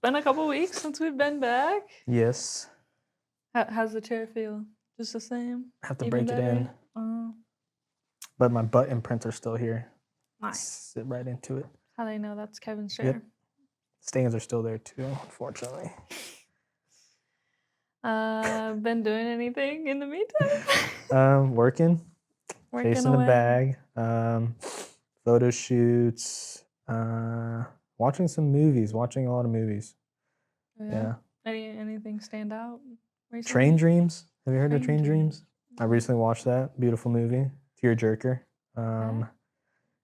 been a couple weeks since we've been back. Yes. How's the chair feel? Just the same? I have to Even break it better? in, Oh, but my butt imprints are still here. nice. Sit right into it. How do they know that's Kevin's chair? Yep. Stains are still there too, unfortunately. Been doing anything in the meantime? Working, Working chasing the away. bag, photo shoots, watching some movies, watching a lot of movies. Yeah. Anything stand out recently? Train Dreams. Have you heard of Train Train Dreams? I recently watched that. Beautiful movie. Tearjerker. And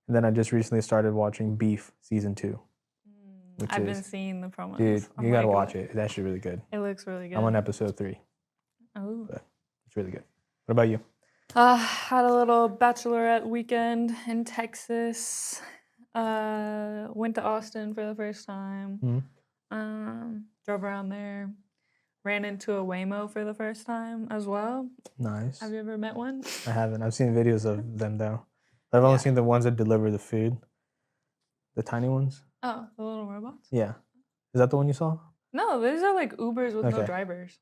then I just recently started watching Beef season 2. I've been seeing the promos. Dude, I'm you gotta like, watch it. It's actually really good. It looks really good. I'm on episode 3. Oh. But it's really good. What about you? Had a little bachelorette weekend in Texas. Went to Austin for the first time. Drove around there. Ran into a Waymo for the first time as well. Nice. Have you ever met one? I haven't. I've seen videos of them though. I've only seen the ones that deliver the food. The tiny ones. Oh, the little robots? Yeah. Is that the one you saw? No, these are like Ubers with no drivers.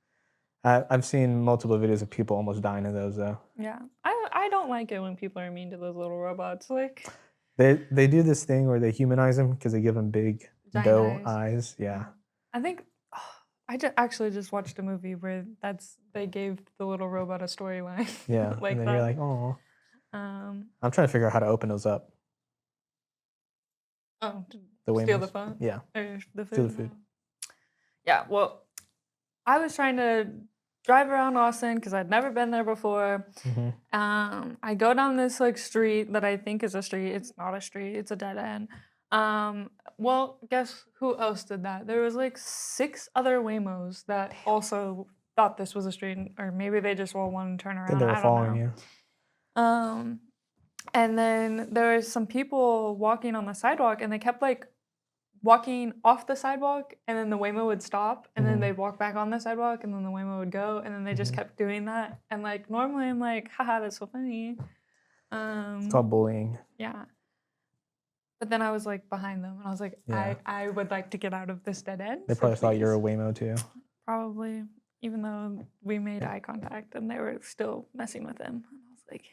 I've seen multiple videos of people almost dying in those though. Yeah. I don't like it when people are mean to those little robots. Like they do this thing where they humanize them because they give them big giant doe eyes. Yeah. I think I actually just watched a movie where they gave the little robot a storyline. Yeah. Like and then that. you're like, oh. I'm trying to figure out how to open those up. Oh, the steal the Waymos. phone? Yeah. Or the food? Steal the food. Yeah, well, I was trying to drive around Austin because I'd never been there before. I go down this like street that I think is a street. It's not a street. It's a dead end. Well, guess who else did that? There was like 6 other Waymos that also thought this was a street, or maybe they just all wanted to turn around. I think they were following you. And then there was some people walking on the sidewalk, and they kept like walking off the sidewalk, and then the Waymo would stop, and then they'd walk back on the sidewalk, and then the Waymo would go, and then they just kept doing that. And like normally I'm like, haha, that's so funny. It's called bullying. Yeah. But then I was like behind them, and I was like, I would like to get out of this dead end. They probably thought you're a Waymo too. Probably, even though we made eye contact, and they were still messing with him. And I was like,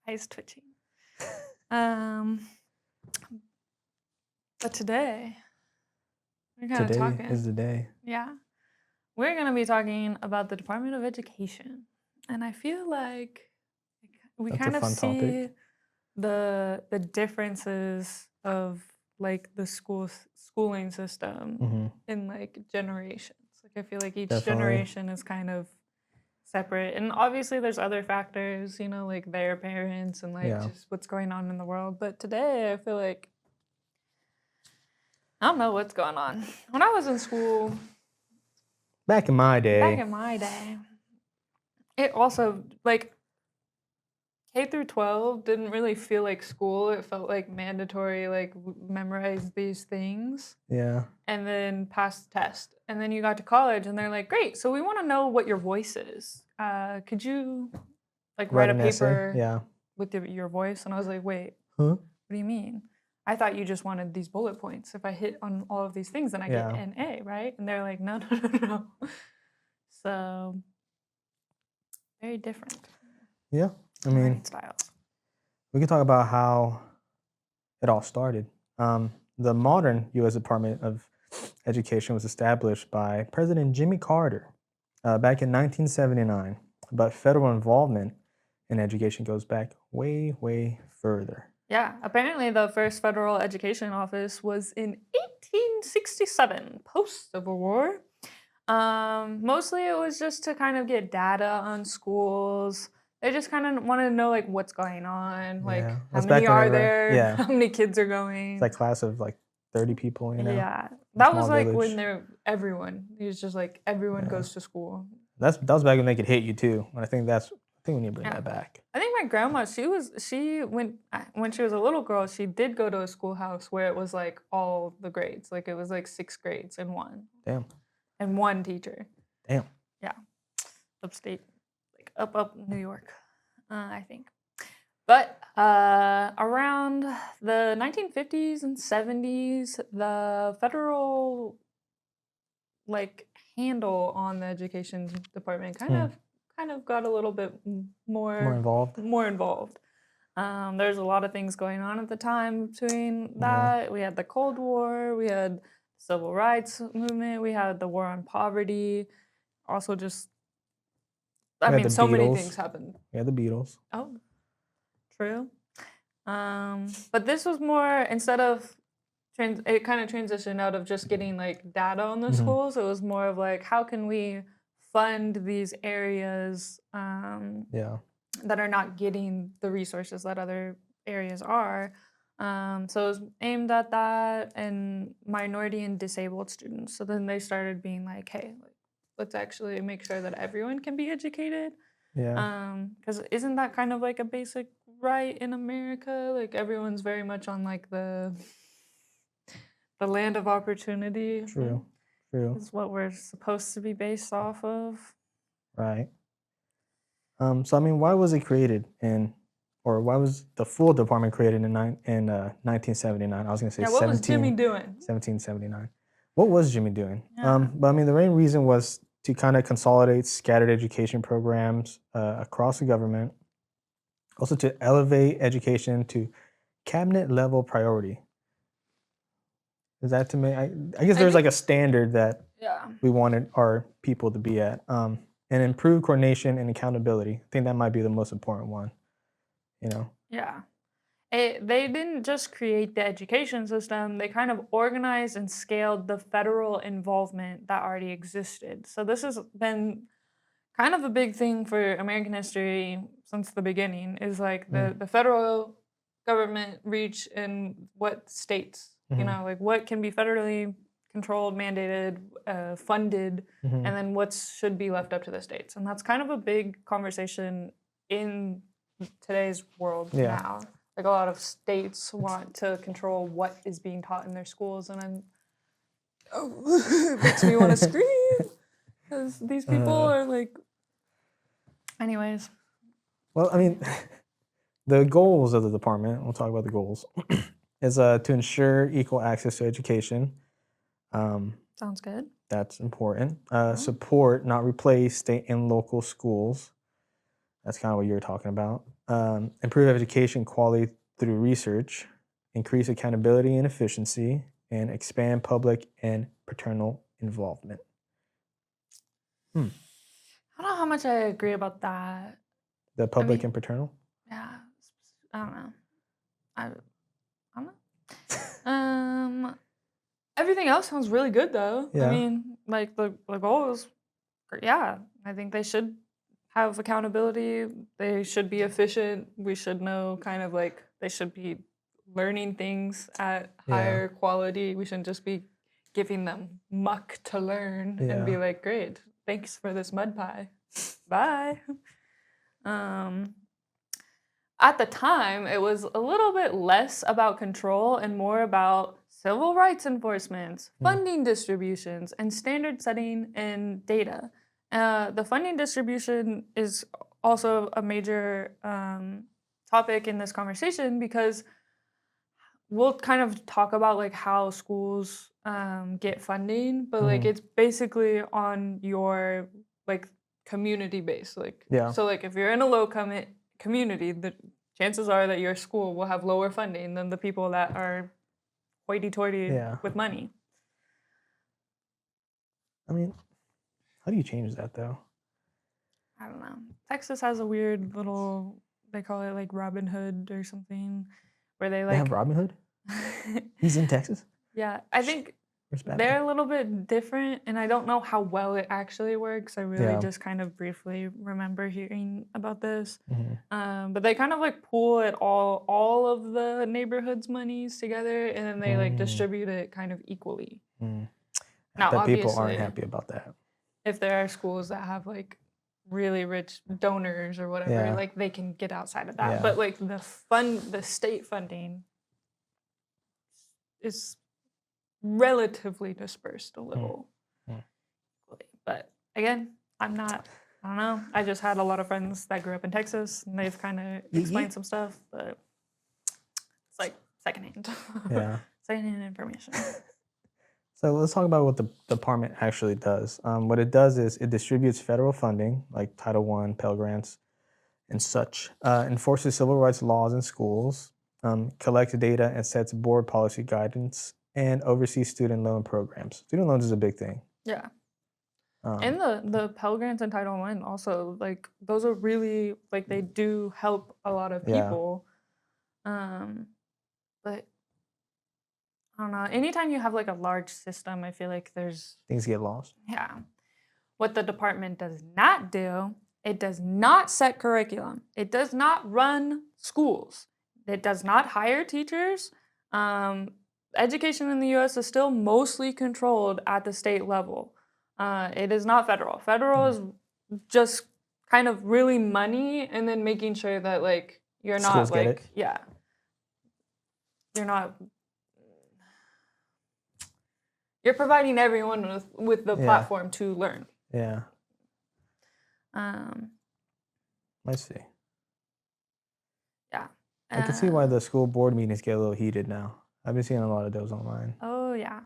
eyes twitching. But today, we're kind of talking. Today is the day. Yeah. We're going to be talking about the Department of Education. And I feel like we kind of see the differences of like the schooling system in like generations. Like I feel like each generation is kind of separate. And obviously there's other factors, you know, like their parents and like just what's going on in the world. But today I feel like I don't know what's going on. When I was in school, back in my day, it also like K through 12 didn't really feel like school. It felt like mandatory, like memorize these things. Yeah. And then pass the test. And then you got to college, and they're like, great. So we want to know what your voice is. Could you like write a paper with your voice? And I was like, wait, what do you mean? I thought you just wanted these bullet points. If I hit on all of these things, then I get an A, right? And they're like, no. So, very different. Yeah, I mean, styles. We can talk about how it all started. The modern U.S. Department of Education was established by President Jimmy Carter back in 1979, but federal involvement in education goes back way, way further. Yeah, apparently the first federal education office was in 1867, post-Civil War. Mostly it was just to kind of get data on schools. They just kind of wanted to know like what's going on, like how many are there, how many kids are going. It's like class of like 30 people, you know. Yeah, that was like when everyone. It was just like everyone goes to school. That was back when they could hate you too. And I think we need to bring that back. I think my grandma, when she was a little girl, she did go to a schoolhouse where it was like all the grades. Like it was like 6 grades in one. Damn. And one teacher. Damn. Yeah. Upstate, like up New York, I think. But around the 1950s and 70s, the federal like handle on the education department kind of got a little bit More involved. more involved. There's a lot of things going on at the time between that. We had the Cold War, we had the Civil Rights Movement, we had the War on Poverty. Also, just so many things happened. We had the Beatles. Oh, true. But this was more, instead of it kind of transitioned out of just getting like data on the schools. It was more of like, how can we fund these areas that are not getting the resources that other areas are. So it was aimed at that and minority and disabled students. So then they started being like, hey, let's actually make sure that everyone can be educated. Yeah. Because isn't that kind of like a basic right in America? Like everyone's very much on like the land of opportunity. True. Is what we're supposed to be based off of. Right. So I mean, why was it created or why was the full department created in 1979? I was going to say what was Jimmy doing? 1779. What was Jimmy doing? Yeah. But I mean, the main reason was to kind of consolidate scattered education programs across the government, also to elevate education to cabinet level priority. Is that to me? I guess there's like a standard that we wanted our people to be at, and improve coordination and accountability. I think that might be the most important one. Yeah. They didn't just create the education system, they kind of organized and scaled the federal involvement that already existed. So this has been kind of a big thing for American history since the beginning, is like the federal government reach in what states, like what can be federally controlled, mandated, funded, and then what should be left up to the states. And that's kind of a big conversation in today's world now. Like a lot of states want to control what is being taught in their schools, and it makes me want to scream because these people are like. Anyways. Well, I mean, the goals of the department, we'll talk about the goals, is to ensure equal access to education. Sounds good. That's important. Support, not replace, state and local schools. That's kind of what you're talking about. Improve education quality through research, increase accountability and efficiency, and expand public and paternal involvement. I don't know how much I agree about that. The public and paternal? Yeah. I don't know. I don't know. Everything else sounds really good, though. Yeah. I mean, like the goals, yeah. I think they should have accountability. They should be efficient. We should know kind of like they should be learning things at higher quality. We shouldn't just be giving them muck to learn and be like, great, thanks for this mud pie. Bye. At the time, it was a little bit less about control and more about civil rights enforcement, funding distributions, and standard setting and data. The funding distribution is also a major topic in this conversation because we'll kind of talk about like how schools get funding, but like it's basically on your like community base. Like so like if you're in a low community, the chances are that your school will have lower funding than the people that are hoity-toity with money. I mean, how do you change that though? I don't know. Texas has a weird little, they call it like Robin Hood or something, where they like... They have Robin Hood? He's in Texas? Yeah, I think they're a little bit different, and I don't know how well it actually works. I really just kind of briefly remember hearing about this. But they kind of like pool it all of the neighborhood's monies together, and then they like distribute it kind of equally. Now, obviously, people aren't happy about that. If there are schools that have like really rich donors or whatever, like they can get outside of that. But like the state funding is relatively dispersed a little. But again, I'm not I don't know. I just had a lot of friends that grew up in Texas, and they've kind of explained some stuff, but it's like secondhand. Yeah. Secondhand information. So let's talk about what the department actually does. What it does is it distributes federal funding, like Title I, Pell Grants, and such, enforces civil rights laws in schools, collects data and sets board policy guidance, and oversees student loan programs. Student loans is a big thing. Yeah. Um, And the Pell Grants and Title I also, like, those are really, like, they do help a lot of yeah, people. But I don't know. Anytime you have like a large system, I feel like there's, things get lost. yeah. What the department does not do, it does not set curriculum. It does not run schools. It does not hire teachers. Education in the US is still mostly controlled at the state level. It is not federal. Federal is just kind of really money and then making sure that like you're Schools not get like, it. yeah, you're not, you're providing everyone with the Yeah. platform to learn. Yeah, Um, I see. yeah. I can see why the school board meetings get a little heated now. I've been seeing a lot of those online. Oh yeah.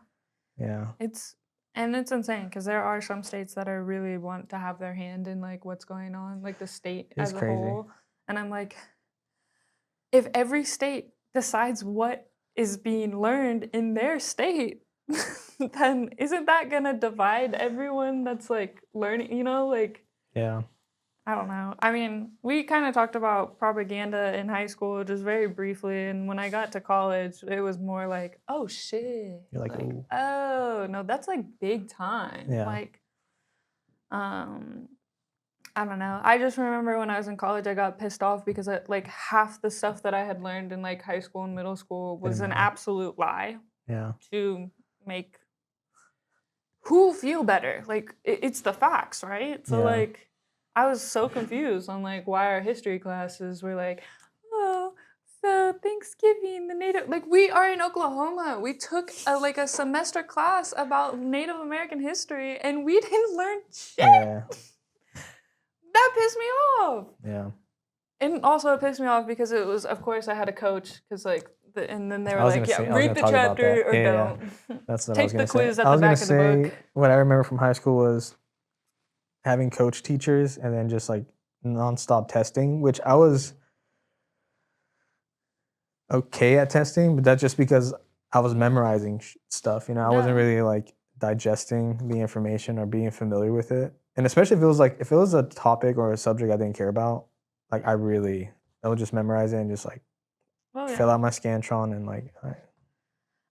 Yeah. It's insane because there are some states that are really want to have their hand in like what's going on, like the state It's as a crazy. whole. And I'm like, if every state decides what is being learned in their state, then isn't that gonna divide everyone that's like learning, you know, like Yeah. I don't know. I mean, we kind of talked about propaganda in high school just very briefly, and when I got to college, it was more like, oh shit. You're like, ooh. Oh, no, that's like big time. Yeah. Like, I don't know. I just remember when I was in college, I got pissed off because like half the stuff that I had learned in like high school and middle school was Didn't an matter. absolute lie Yeah. to make who feel better. Like it's the facts, right? So Yeah. like I was so confused on like why our history classes were like, oh, so Thanksgiving, the Native, like we are in Oklahoma. We took a semester class about Native American history and we didn't learn shit. Yeah. That pissed me off. Yeah. And also it pissed me off because it was, of course, I had a coach because like, and then they were I was like, gonna yeah, say- I was read gonna the talk about chapter that. or Yeah, yeah. don't. That's what I was Take gonna the quiz say. at I the was gonna back of the say book. what I remember from high school was having coach teachers and then just like nonstop testing, which I was okay at testing, but that's just because I was memorizing stuff. You know, I wasn't Yeah. really like digesting the information or being familiar with it. And especially if it was a topic or a subject I didn't care about, like I would just memorize it and just like Oh, yeah. fill out my Scantron and like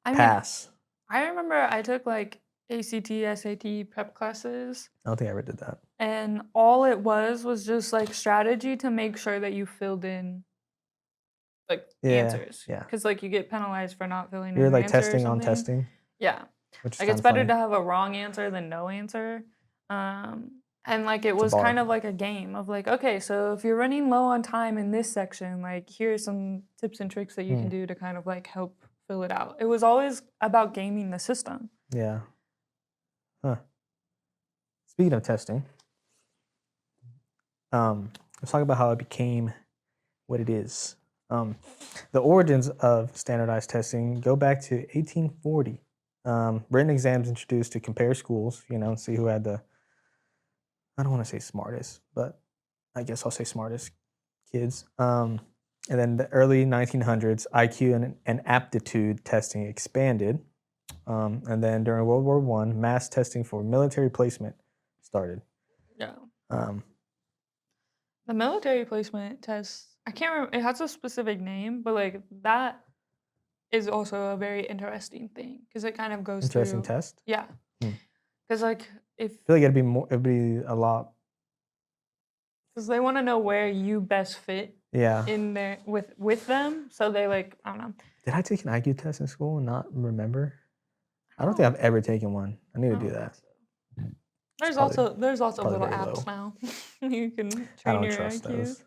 I mean, pass. I remember I took like ACT, SAT prep classes, I don't think I ever did that. and all it was just like strategy to make sure that you filled in like answers. Yeah. Because like you get penalized for not filling in You're an like answer or testing on something. testing, Yeah. which is Like it's kinda better funny. to have a wrong answer than no answer. And like it a was bar. kind of like a game of like, okay, so if you're running low on time in this section, like here's some tips and tricks that you can do to kind of like help fill it out. It was always about gaming the system. Yeah. Huh. Speaking of testing, let's talk about how it became what it is. The origins of standardized testing go back to 1840. Written exams introduced to compare schools, you know, and see who had the, I don't want to say smartest, but I guess I'll say smartest kids. And then the early 1900s, IQ and aptitude testing expanded. And then during World War I, mass testing for military placement started. Yeah. Um, The military placement test, I can't remember, it has a specific name, but like that is also a very interesting thing because it kind of goes Interesting through. test. Yeah. Because like if, I feel like it'd be a lot. because they want to know where you best fit Yeah. in there with them. So they like, I don't know. Did I take an IQ test in school and not remember? I don't think I've ever taken one. I need to do that. There's probably- also probably little very apps now. You can I train don't your trust IQ. those.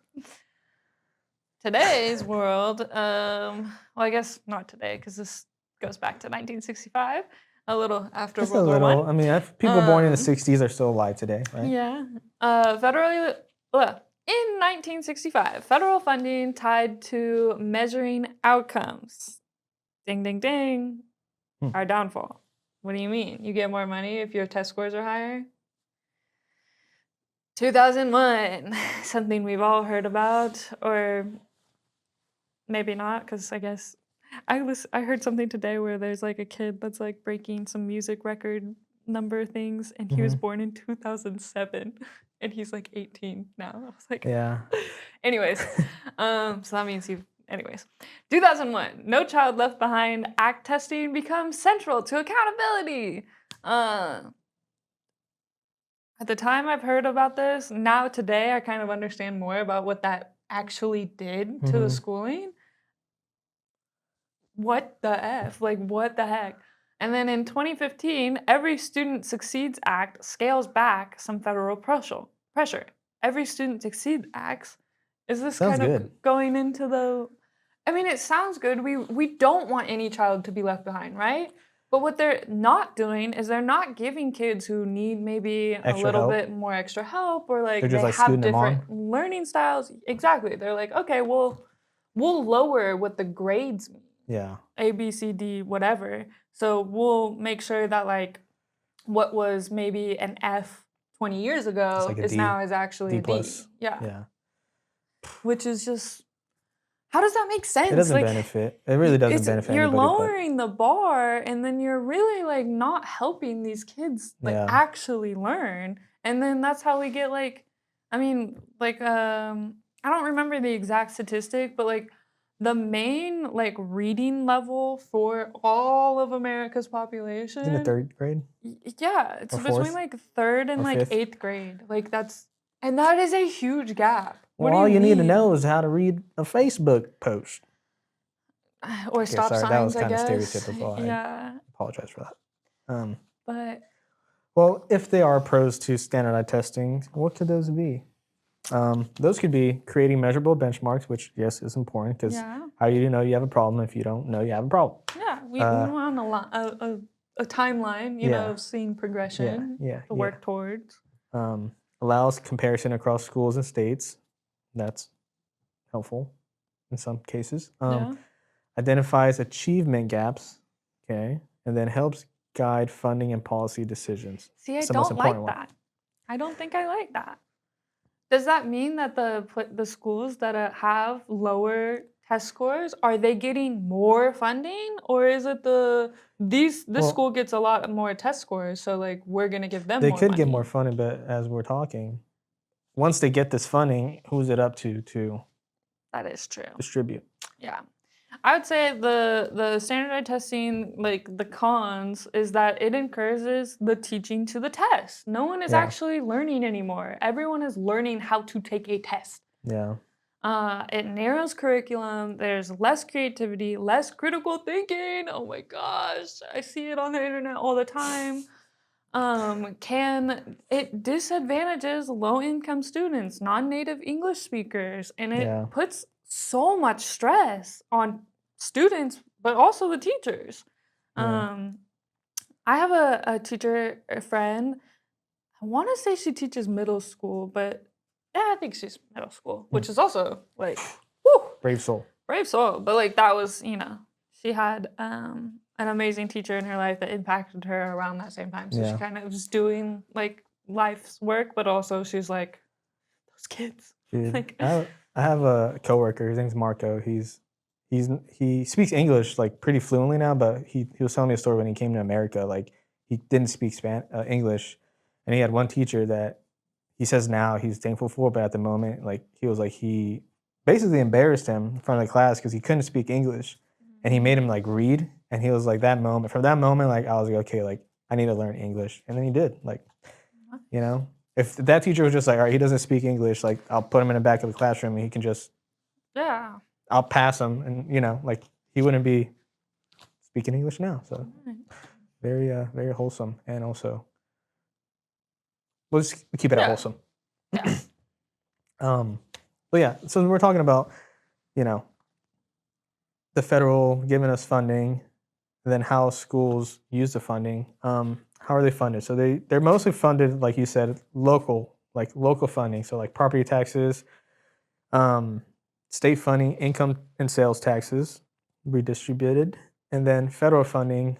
Today's world, well, I guess not today because this goes back to 1965. A little after Just a World War little. One. I mean, people born in the 60s are still alive today, right? Yeah. Federally, in 1965, federal funding tied to measuring outcomes. Ding, ding, ding. Hmm. Our downfall. What do you mean? You get more money if your test scores are higher? 2001, something we've all heard about, or maybe not, because I guess I heard something today where there's like a kid that's like breaking some music record number things, and he was born in 2007, and he's like 18 now. I was like, Yeah. anyways, so that means anyways. 2001, No Child Left Behind Act testing becomes central to accountability. At the time I've heard about this, now today I kind of understand more about what that actually did to the schooling. What the F? Like, what the heck? And then in 2015, Every Student Succeeds Act scales back some federal pressure. Every Student Succeeds Acts, is this Sounds kind of good. going into the... I mean, it sounds good. We don't want any child to be left behind, right? But what they're not doing is they're not giving kids who need maybe a Extra little help. bit more extra help, or like They're just they like have scooting them on. different learning styles. Exactly. They're like, okay, well, we'll lower what the grades mean. Yeah. A, B, C, D, whatever. So we'll make sure that like what was maybe an F 20 years ago like a is D, now is actually a D. plus. Yeah. Yeah. Which is just, how does that make sense? It doesn't like, benefit. It really doesn't benefit you're anybody. lowering the bar, and then you're really like not helping these kids like actually learn. And then that's how we get like, I mean, like I don't remember the exact statistic, but like the main like reading level for all of America's population. In the 3rd grade? Yeah, it's Or between 4th? like 3rd and Or like 5th? 8th grade. Like and that is a huge gap. What Well, do all you need to mean? know is how to read a Facebook post. Or Okay, stop sorry, signs, that was I kind of guess. stereotypical. Yeah. I apologize for that. But Well, if they are pros to standardized testing, what could those be? Those could be creating measurable benchmarks, which, yes, is important, because how do you know you have a problem if you don't know you have a problem? Yeah, we want a timeline, you know, of seeing progression to work towards. Allows comparison across schools and states. That's helpful in some cases. Identifies achievement gaps, okay, and then helps guide funding and policy decisions. See, I don't like that. I don't think I like that. Does that mean that the schools that have lower test scores, are they getting more funding, or is it this school gets a lot more test scores, so like we're gonna give them more money? They could get more funding, but as we're talking, once they get this funding, who's it up to that is true. distribute? Yeah. I would say the standardized testing, like the cons, is that it encourages the teaching to the test. No one is actually learning anymore. Everyone is learning how to take a test. Yeah. It narrows curriculum. There's less creativity, less critical thinking. Oh my gosh, I see it on the internet all the time. It disadvantages low-income students, non-native English speakers, and it puts so much stress on students, but also the teachers. I have a teacher, a friend. I want to say she teaches middle school, but yeah, I think she's middle school, which is also like, whew, Brave soul. Brave soul. But like that was, she had an amazing teacher in her life that impacted her around that same time. So she kind of was doing like life's work, but also she's like, those kids. Dude, Like, I have a coworker. His name's Marco. He speaks English like pretty fluently now, but he was telling me a story when he came to America. Like he didn't speak English, and he had one teacher that he says now he's thankful for, but at the moment, like he was like he basically embarrassed him in front of the class because he couldn't speak English, and he made him like read, and he was like that moment. From that moment, like I was like, okay, like I need to learn English, and then he did. Like, you know, if that teacher was just like, all right, he doesn't speak English, like I'll put him in the back of the classroom, and he can just I'll pass him, and like he wouldn't be speaking English now. So very wholesome, and also we'll just keep it at wholesome. Yeah. But yeah, so we're talking about, the federal giving us funding, and then how schools use the funding. How are they funded? So they're mostly funded, like you said, local funding. So like property taxes, um, state funding, income and sales taxes redistributed, and then federal funding,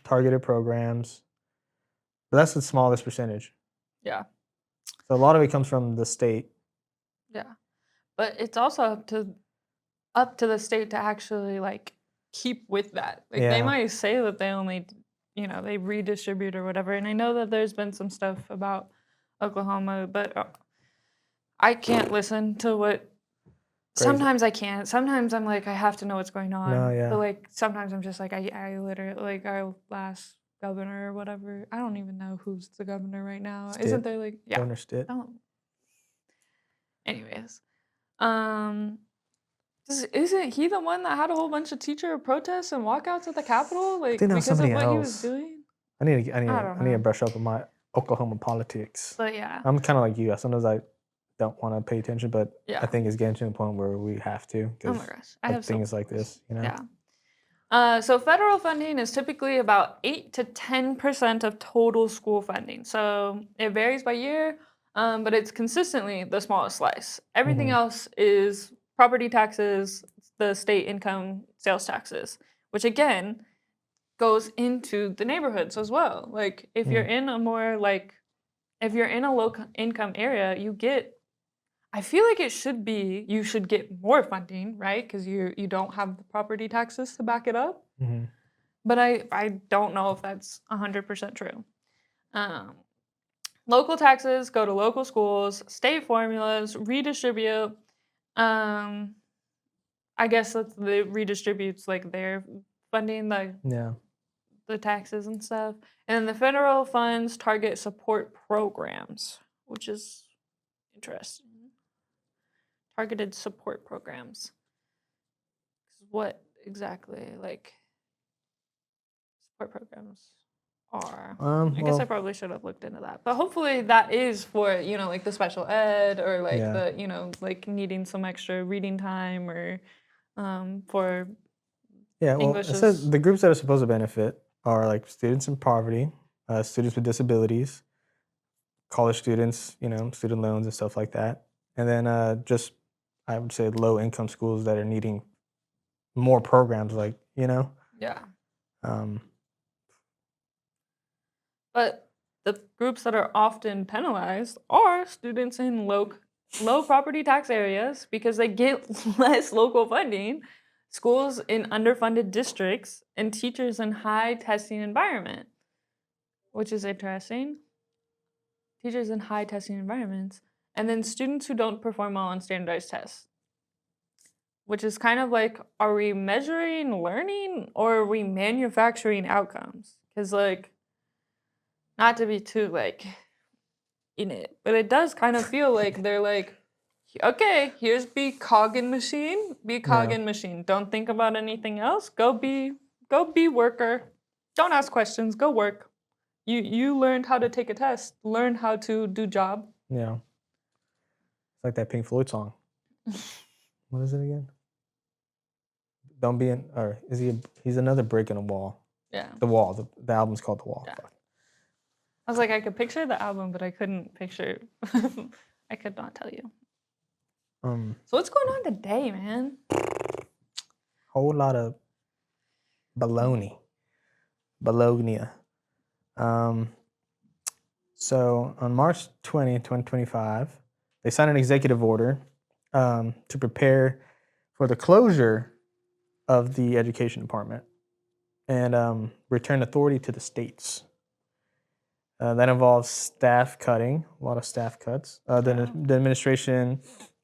targeted programs. But that's the smallest percentage. Yeah. So a lot of it comes from the state. Yeah. But it's also up to the state to actually like keep with that. Like they Yeah. might say that they only, they redistribute or whatever. And I know that there's been some stuff about Oklahoma, but I can't listen to what. Crazy. Sometimes I can't. Sometimes I'm like I have to know what's going on. No, yeah. But like sometimes I'm just like I literally like our last governor or whatever. I don't even know who's the governor right now. Stitt. Isn't there like Governor Stitt. Oh. Anyways, isn't he the one that had a whole bunch of teacher protests and walkouts at the Capitol, like think that was because of somebody what he was else. doing? I need don't to know. brush up on my Oklahoma politics. But yeah, I'm kind of like you. Sometimes I don't want to pay attention, but yeah. I think it's getting to the point where we have to Oh my because gosh, I have things like this, Yeah. So federal funding is typically about 8 to 10% of total school funding. So it varies by year, but it's consistently the smallest slice. Everything Mhm. else is property taxes, the state income sales taxes, which again goes into the neighborhoods as well. Like if you're in a more like if you're in a low income area, I feel like you should get more funding, right? Because you don't have the property taxes to back it up. Mhm. But I don't know if that's 100% true. Um, Local taxes go to local schools, state formulas redistribute. Um, I guess the redistributes like their funding, Yeah. the taxes and stuff. And the federal funds target support programs, which is interesting. Targeted support programs. What exactly like support programs are? I guess I probably should have looked into that. But hopefully that is for, like the special ed or like Yeah. the, like needing some extra reading time or for Yeah, well, English it says is the groups that are supposed to benefit are like students in poverty, students with disabilities, college students, student loans and stuff like that. And then just, I would say, low income schools that are needing more programs, like, yeah. um, But the groups that are often penalized are students in low property tax areas because they get less local funding, schools in underfunded districts, and teachers in high testing environment, which is interesting. Teachers in high testing environments, and then students who don't perform well on standardized tests, which is kind of like, are we measuring learning or are we manufacturing outcomes? Because like, not to be too like in it, but it does kind of feel like they're like, okay, here's be cog in machine, be cog Yeah. in machine. Don't think about anything else. Go be worker. Don't ask questions. Go work. You learned how to take a test. Learn how to do job. Yeah. It's like that Pink Floyd song. What is it again? Don't be in, or is he's another brick in a wall. Yeah. The Wall. The album's called The Wall. Yeah. Fuck. I was like, I could picture the album, but I couldn't picture. I could not tell you. So what's going on today, man? Whole lot of baloney. Bologna. So on March 20, 2025, they signed an executive order to prepare for the closure of the education department and return authority to the states. That involves staff cutting, a lot of staff cuts. The administration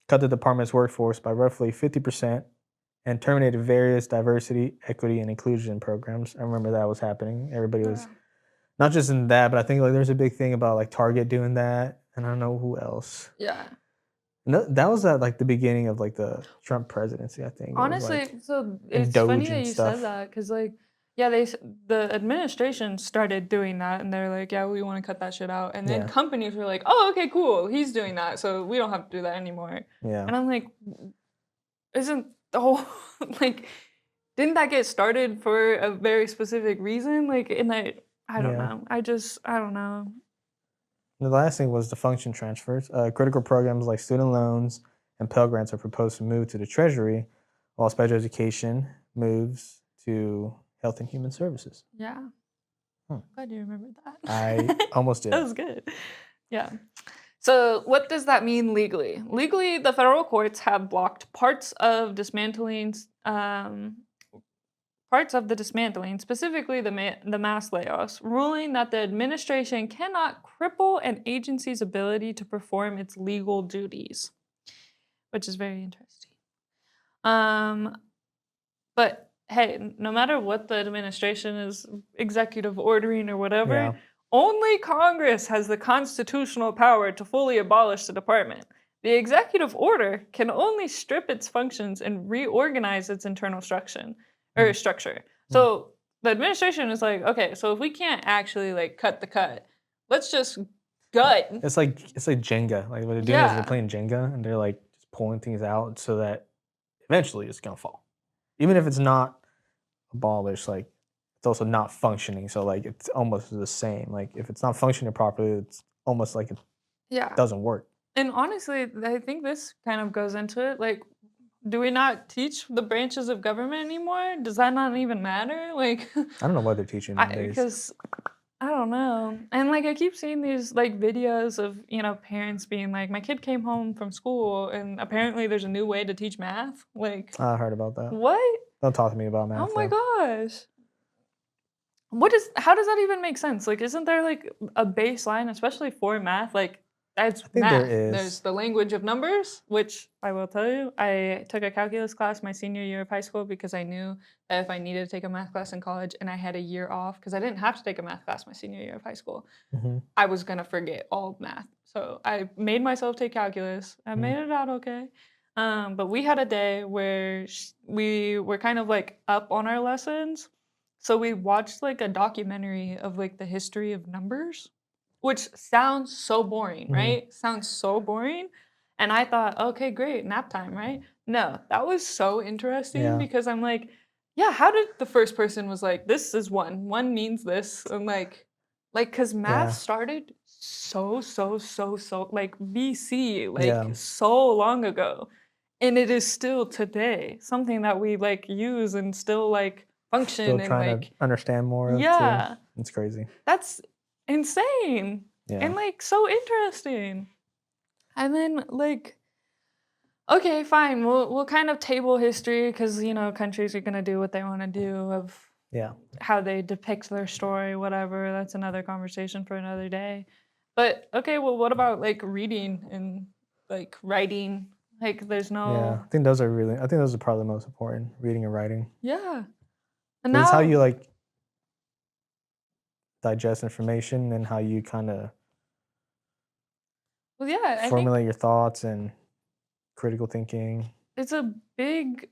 cut the department's workforce by roughly 50% and terminated various diversity, equity, and inclusion programs. I remember that was happening. Everybody was not just in that, but I think like there's a big thing about like Target doing that, and I don't know who else. Yeah. No, that was at like the beginning of like the Trump presidency, I think. Honestly, like, so it's Doge funny that and you stuff. said that because like, yeah, the administration started doing that, and they're like, yeah, we want to cut that shit out, and then Yeah. companies were like, oh, okay, cool, he's doing that, so we don't have to do that anymore. Yeah. And I'm like, isn't the whole like didn't that get started for a very specific reason? Like, and I don't Yeah. know. I don't know. The last thing was the function transfers. Critical programs like student loans and Pell Grants are proposed to move to the Treasury, while special education moves to Health and Human Services. Yeah. Hmm. Glad you remembered that. I almost That did. was good. Yeah. So, what does that mean legally? Legally, the federal courts have blocked parts of the dismantling, specifically the mass layoffs, ruling that the administration cannot cripple an agency's ability to perform its legal duties, which is very interesting. But hey, no matter what the administration is executive ordering or whatever, Yeah. only Congress has the constitutional power to fully abolish the department. The executive order can only strip its functions and reorganize its internal structure. So the administration is like, okay, so if we can't actually like cut the cut, let's just gut. It's like Jenga. Like what they're doing is they're playing Jenga and they're like just pulling things out so that eventually it's gonna fall. Even if it's not abolished, like it's also not functioning. So like it's almost the same. Like if it's not functioning properly, it's almost like it Yeah. doesn't work. And honestly, I think this kind of goes into it. Like, do we not teach the branches of government anymore? Does that not even matter? Like, I don't know what they're teaching nowadays. because I don't know. And like, I keep seeing these like videos of parents being like, my kid came home from school, and apparently there's a new way to teach math. Like, I heard about that. what? Don't talk to me about math. Oh my though. gosh. How does that even make sense? Like, isn't there like a baseline, especially for math? Like, that's I think math. there is. There's the language of numbers, which I will tell you, I took a calculus class my senior year of high school because I knew that if I needed to take a math class in college and I had a year off, because I didn't have to take a math class my senior year of high school, I was gonna forget all of math. So I made myself take calculus. I made it out okay. But we had a day where we were kind of like up on our lessons. So we watched like a documentary of like the history of numbers, which sounds so boring, right? Sounds so boring. And I thought, okay, great, nap time, right? No, that was so interesting because I'm like, yeah, how did the first person was like, this is one means this, and because math started so like BC, like so long ago, and it is still today something that we like use and still like function Still and trying like to understand more of yeah, too. It's crazy. that's insane and like so interesting. And then like, okay, fine, we'll kind of table history because countries are gonna do what they want to do of how they depict their story, whatever. That's another conversation for another day. But okay, well, what about like reading and like writing? Like, there's no. I think those are probably the most important, reading and writing. Yeah. And That's how now, you like digest information and how you kind of well, yeah, I think formulate your thoughts and critical thinking. it's a big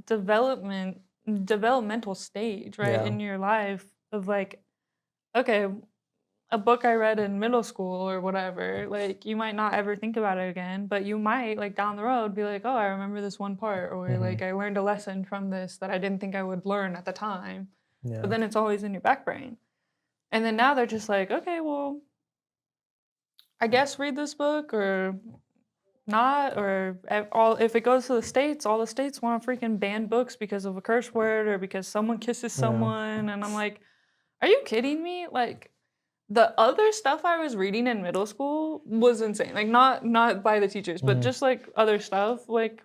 developmental stage, right, in your life of like, okay, a book I read in middle school or whatever, like you might not ever think about it again, but you might like down the road be like, oh, I remember this one part, or like I learned a lesson from this that I didn't think I would learn at the time. But then it's always in your back brain. And then now they're just like, okay, well, I guess read this book or not, or if it goes to the states, all the states want to freaking ban books because of a curse word or because someone kisses someone, and I'm like, are you kidding me? Like, the other stuff I was reading in middle school was insane. Like, not by the teachers, but just like other stuff, like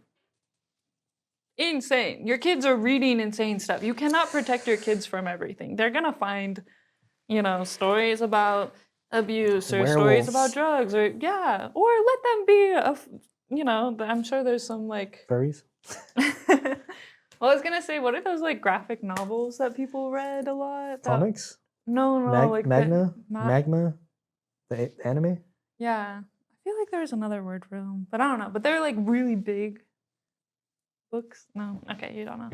insane. Your kids are reading insane stuff. You cannot protect your kids from everything. They're gonna find, stories about abuse or stories about drugs or let them be I'm sure there's some like furries. Well, I was gonna say, what are those like graphic novels that people read a lot? Comics? No, like Magma? The anime? Yeah. I feel like there's another word for them, but I don't know. But they're like really big books. No, okay, you don't know.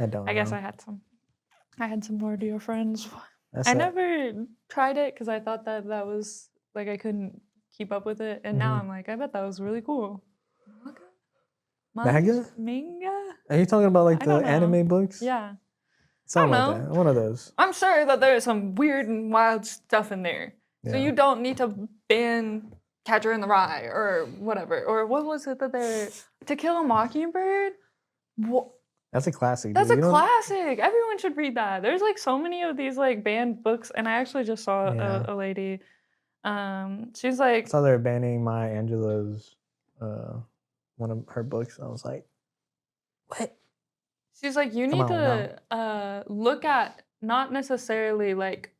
I don't know. I guess I had some Nordier friends. I never tried it because I thought that was like I couldn't keep up with it, and now I'm like, I bet that was really cool. Manga? Manga? Are you talking about like I the don't know. anime books? Yeah. Something I like don't that. know. One of those. I'm sure that there's some weird and wild stuff in there. So Yeah. you don't need to ban Catcher in the Rye or whatever. Or what was it that they're To Kill a Mockingbird? That's a classic. That's dude. a classic. Everyone should read that. There's like so many of these like banned books, and I actually just saw Yeah. a lady. She's I like, saw they were banning Maya Angelou's one of her books. I was like, what? she's like, you Come need on now. to look at not necessarily like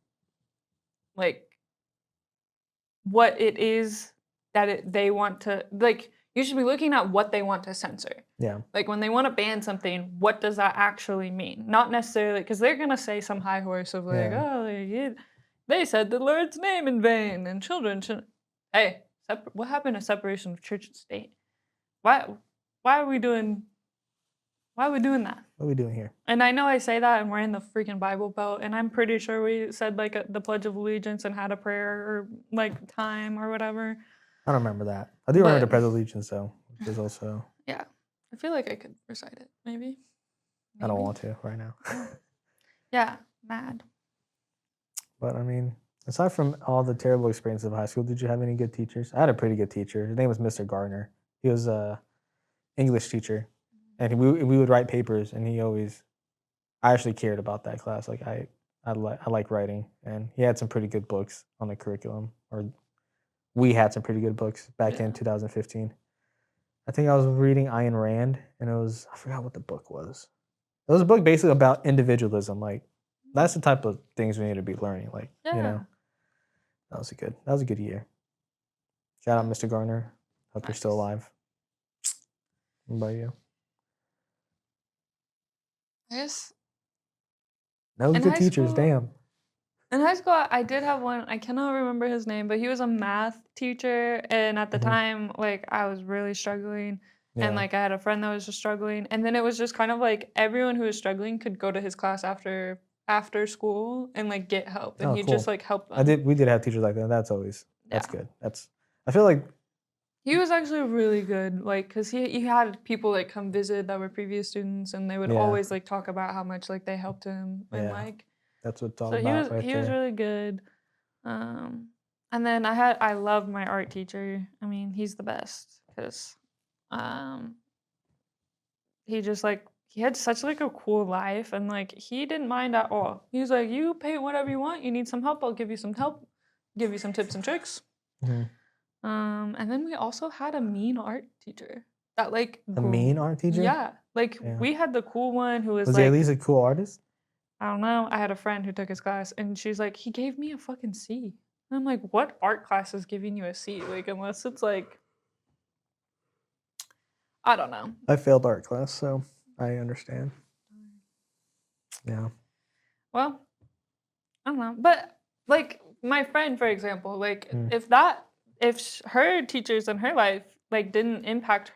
what it is that they want to like. You should be looking at what they want to censor. Yeah. Like when they want to ban something, what does that actually mean? Not necessarily because they're gonna say some high horse of like, Yeah. oh, they said the Lord's name in vain, and children should. Hey, what happened to separation of church and state? Why are we doing? Why are we doing that? What are we doing here? And I know I say that, and we're in the freaking Bible Belt, and I'm pretty sure we said like the Pledge of Allegiance and had a prayer or like time or whatever. I don't remember that. I do remember the Pledge of Allegiance though, which is also. Yeah, I feel like I could recite it. Maybe. I don't want to right now. Yeah, mad. But I mean, aside from all the terrible experiences of high school, did you have any good teachers? I had a pretty good teacher. His name was Mr. Gardner. He was a English teacher, and we would write papers, and I actually cared about that class. Like I like writing, and he had some pretty good books on the curriculum, or we had some pretty good books back in 2015. I think I was reading Ayn Rand, and I forgot what the book was. It was a book basically about individualism. Like that's the type of things we need to be learning. Like that was a good year. Shout out Mr. Garner. Hope you're still alive. What about you? I guess. Those good teachers, damn. In high school, I did have one. I cannot remember his name, but he was a math teacher, and at the time, like I was really struggling, and like I had a friend that was just struggling, and then it was just kind of like everyone who was struggling could go to his class after school and like get help, and he just like helped them. We did have teachers like that. That's good. I feel like he was actually really good, like because he had people like come visit that were previous students, and they would always like talk about how much like they helped him, and like. That's what it's all about. He was really good. And then I loved my art teacher. I mean, he's the best because he just like he had such like a cool life, and like he didn't mind at all. He was like, you paint whatever you want. You need some help, I'll give you some help. Give you some tips and tricks. And then we also had a mean art teacher. That like a mean art teacher? Yeah. Like we had the cool one who was he like, at least a cool artist? I don't know. I had a friend who took his class, and she's like, he gave me a fucking C. And I'm like, what art class is giving you a C? Like, unless it's like, I don't know. I failed art class, so I understand. Yeah. Well, I don't know. But like my friend, for example, like if her teachers in her life like didn't impact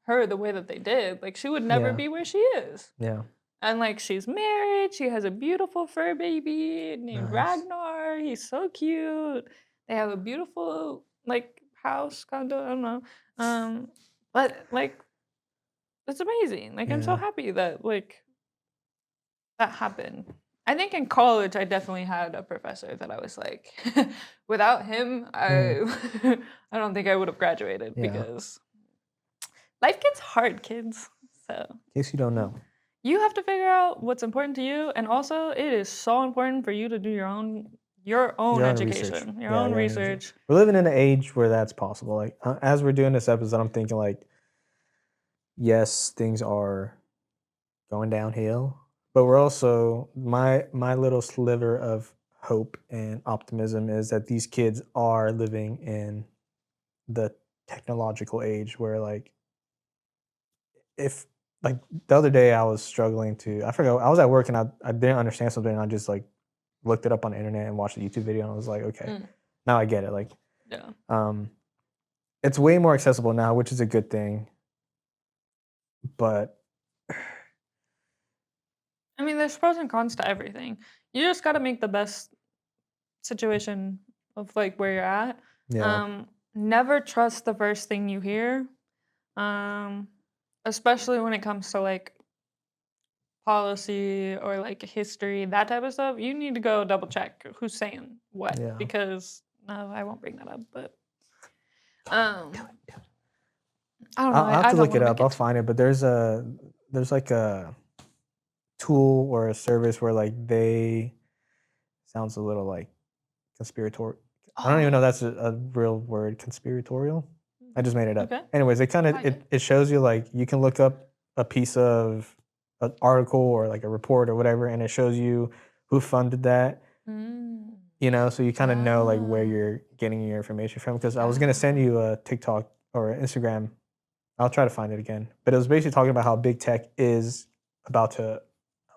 her the way that they did, like she would never be where she is. Yeah. And like she's married, she has a beautiful fur baby named Ragnar. He's so cute. They have a beautiful like house, condo, I don't know. But like it's amazing. Like I'm so happy that like that happened. I think in college I definitely had a professor that I was like without him I I don't think I would have graduated because life gets hard, kids. So in case you don't know. You have to figure out what's important to you, and also it is so important for you to do your own education, your own research. We're living in an age where that's possible. Like as we're doing this episode, I'm thinking like, yes, things are going downhill, but we're also my little sliver of hope and optimism is that these kids are living in the technological age where like if like the other day I was struggling I forgot I was at work and I didn't understand something and I just like looked it up on the internet and watched a YouTube video and I was like, okay, now I get it. Like, it's way more accessible now, which is a good thing. But I mean, there's pros and cons to everything. You just got to make the best situation of like where you're at. Yeah. Never trust the first thing you hear. Especially when it comes to like policy or like history, that type of stuff, you need to go double check who's saying what, Yeah. because no, I won't bring that up, but Do it. I don't know. I'll have I to don't look want it to up. make I'll it too. find it. But there's like a tool or a service where like they sounds a little like conspiratorial. I don't even know Oh, if that's a real word, conspiratorial. I just made it up. okay. Anyways, it kind I of like it. it shows you like you can look up a piece of an article or like a report or whatever, and it shows you who funded that. Mm. So you kind of know like where Ah, you're getting your information from. Because I was gonna send yeah. you a TikTok or Instagram. I'll try to find it again. But it was basically talking about how big tech is about to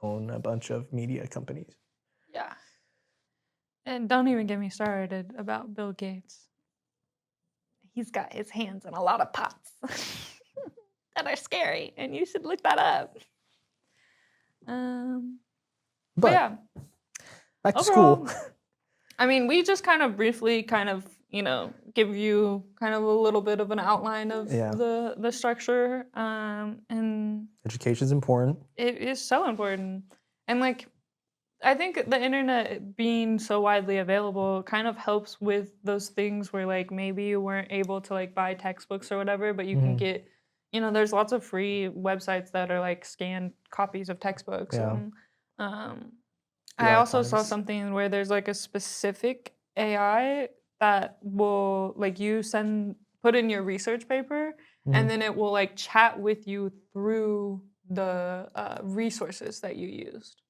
own a bunch of media companies. Yeah. And don't even get me started about Bill Gates. He's got his hands in a lot of pots that are scary, and you should look that up. But But yeah, back to school. overall, I mean, we just kind of briefly give you kind of a little bit of an outline of Yeah, the structure, and education is important. it is so important. And like, I think the internet being so widely available kind of helps with those things where like maybe you weren't able to like buy textbooks or whatever, but you can Hmm. get, there's lots of free websites that are like scanned copies of textbooks. Yeah, And um, the I also saw archives. something where there's like a specific AI that will like put in your research paper, and Hmm. then it will like chat with you through the resources that you used.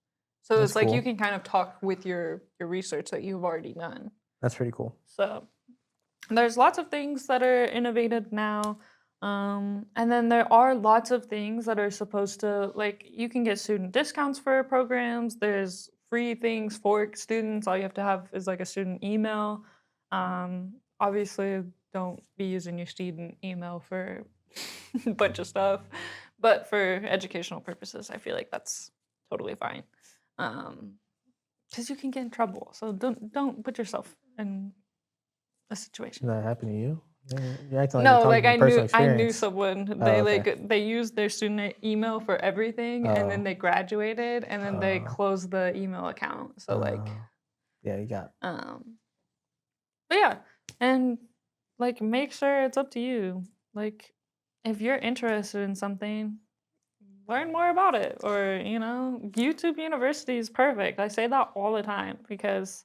So That's it's like you cool. can kind of talk with your research that you've already done. That's pretty cool. So there's lots of things that are innovated now. And then there are lots of things that are supposed to, like, you can get student discounts for programs. There's free things for students. All you have to have is like a student email. Obviously, don't be using your student email for a bunch of stuff, but for educational purposes, I feel like that's totally fine. Because you can get in trouble. So don't put yourself in a situation. Did that happen to you? You're acting like you're No, talking like from personal I knew experience. someone. Oh, They okay. they used their student email for everything, and then Oh, they graduated, and then they oh, closed the email account. So like, oh. Yeah, you got. um, but yeah, and like make sure it's up to you. Like, if you're interested in something, learn more about it, or YouTube University is perfect. I say that all the time because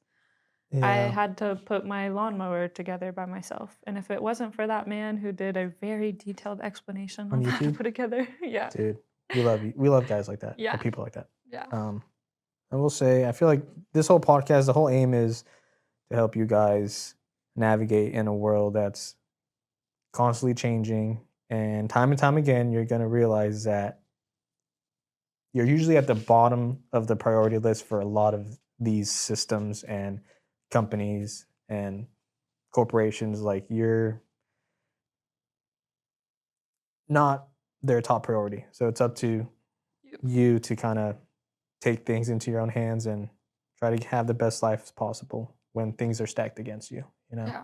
I Yeah, had to put my lawnmower together by myself. And if it wasn't for that man who did a very detailed explanation on on how to YouTube, put it together, yeah. dude. We love you. We love guys like that or Yeah. people like that. Yeah. Um, I will say, I feel like this whole podcast, the whole aim is to help you guys navigate in a world that's constantly changing. And time again, you're going to realize that you're usually at the bottom of the priority list for a lot of these systems and companies and corporations. Like you're not their top priority. So it's up to You. you to kind of take things into your own hands and try to have the best life as possible when things are stacked against you. Yeah.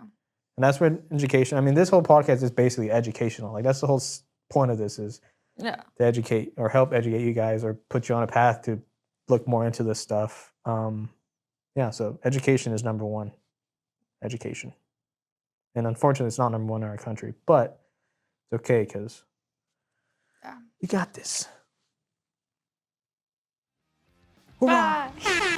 And that's where education, I mean, this whole podcast is basically educational. Like that's the whole point of this is Yeah. to educate or help educate you guys or put you on a path to look more into this stuff. Yeah, so education is number one. Education. And unfortunately, it's not number one in our country, but it's okay because Yeah. we got this. Hoorah! Bye.